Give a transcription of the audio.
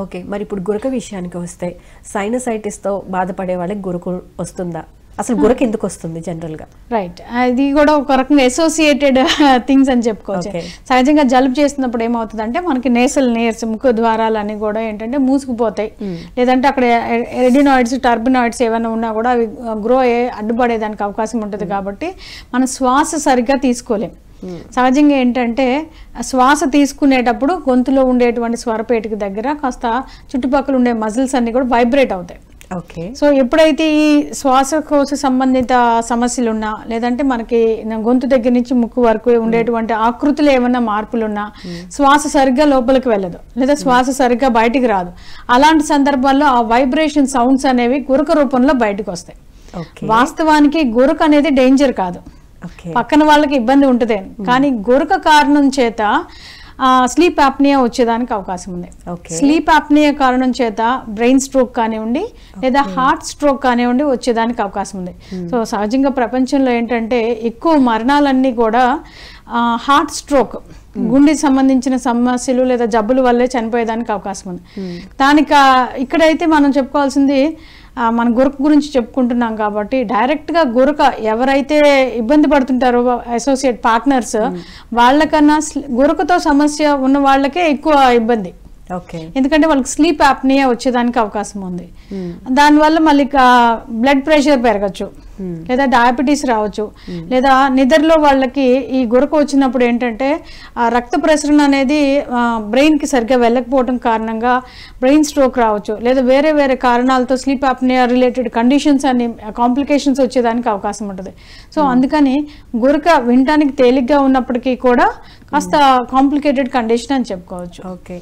Okay, మరి ఇప్పుడు గురక విషయానికి వస్తే సైనసైటిస్తో బాధపడే వాళ్ళకి గురక వస్తుందా? అసలు గురక ఎందుకు వస్తుంది జనరల్గా? రైట్, అది కూడా ఒక రకంగా అసోసియేటెడ్ థింగ్స్ అని చెప్పుకోవచ్చు. సహజంగా జలుబు చేస్తున్నప్పుడు ఏమవుతుంది అంటే మనకి నేసల్ నేర్స్ ముఖ ద్వారాలన్నీ కూడా ఏంటంటే మూసుకుపోతాయి, లేదంటే అక్కడ ఎడినాయిడ్స్ టర్బినాయిడ్స్ ఏమైనా ఉన్నా కూడా అవి గ్రో అయ్యే అడ్డుపడేదానికి అవకాశం ఉంటుంది. కాబట్టి మనం శ్వాస సరిగ్గా తీసుకోలేం. సహజంగా ఏంటంటే శ్వాస తీసుకునేటప్పుడు గొంతులో ఉండేటువంటి స్వరపేటికి దగ్గర కాస్త చుట్టుపక్కల ఉండే మజిల్స్ అన్ని కూడా వైబ్రేట్ అవుతాయి. సో ఎప్పుడైతే ఈ శ్వాసకోశ సంబంధిత సమస్యలు ఉన్నా, లేదంటే మనకి గొంతు దగ్గర నుంచి ముక్కు వరకు ఉండేటువంటి ఆకృతులు ఏమన్నా మార్పులు ఉన్నా, శ్వాస సరిగ్గా లోపలికి వెళ్ళదు, లేదా శ్వాస సరిగ్గా బయటికి రాదు. అలాంటి సందర్భాల్లో ఆ వైబ్రేషన్ సౌండ్స్ అనేవి గురక రూపంలో బయటకు వస్తాయి. వాస్తవానికి గురక అనేది డేంజర్ కాదు, పక్కన వాళ్ళకి ఇబ్బంది ఉంటుంది. కానీ గురక కారణం చేత స్లీప్ ఆప్నియా వచ్చేదానికి అవకాశం ఉంది. స్లీప్ ఆప్నియా కారణం చేత బ్రెయిన్ స్ట్రోక్ కానివ్వండి, లేదా హార్ట్ స్ట్రోక్ కానివ్వండి వచ్చేదానికి అవకాశం ఉంది. సో సహజంగా ప్రపంచంలో ఏంటంటే ఎక్కువ మరణాలన్నీ కూడా హార్ట్ స్ట్రోక్, గుండెకి సంబంధించిన సమస్యలు లేదా జబ్బుల వల్లే చనిపోయేదానికి అవకాశం ఉంది. దానికి ఇక్కడైతే మనం చెప్పుకోవాల్సింది మన గురక గురించి చెప్పుకుంటున్నాం కాబట్టి డైరెక్ట్గా గురక ఎవరైతే ఇబ్బంది పడుతుంటారో అసోసియేట్ పార్ట్నర్స్, వాళ్ళకన్నా గురకతో సమస్య ఉన్న వాళ్ళకే ఎక్కువ ఇబ్బంది. ఎందుకంటే వాళ్ళకి స్లీప్ ఆప్నియా వచ్చేదానికి అవకాశం ఉంది. దానివల్ల మళ్ళీ బ్లడ్ ప్రెషర్ పెరగచ్చు, లేదా డయాబెటీస్ రావచ్చు, లేదా నిద్రలో వాళ్ళకి ఈ గురక వచ్చినప్పుడు ఏంటంటే రక్త ప్రసరణ అనేది బ్రెయిన్కి సరిగ్గా వెళ్ళకపోవడం కారణంగా బ్రెయిన్ స్ట్రోక్ రావచ్చు, లేదా వేరే వేరే కారణాలతో స్లీప్ ఆప్నియా రిలేటెడ్ కండిషన్స్ అన్ని కాంప్లికేషన్స్ వచ్చేదానికి అవకాశం ఉంటుంది. సో అందుకని గురక వినటానికి తేలిగ్గా ఉన్నప్పటికీ కూడా కాస్త కాంప్లికేటెడ్ కండిషన్ అని చెప్పుకోవచ్చు. ఓకే.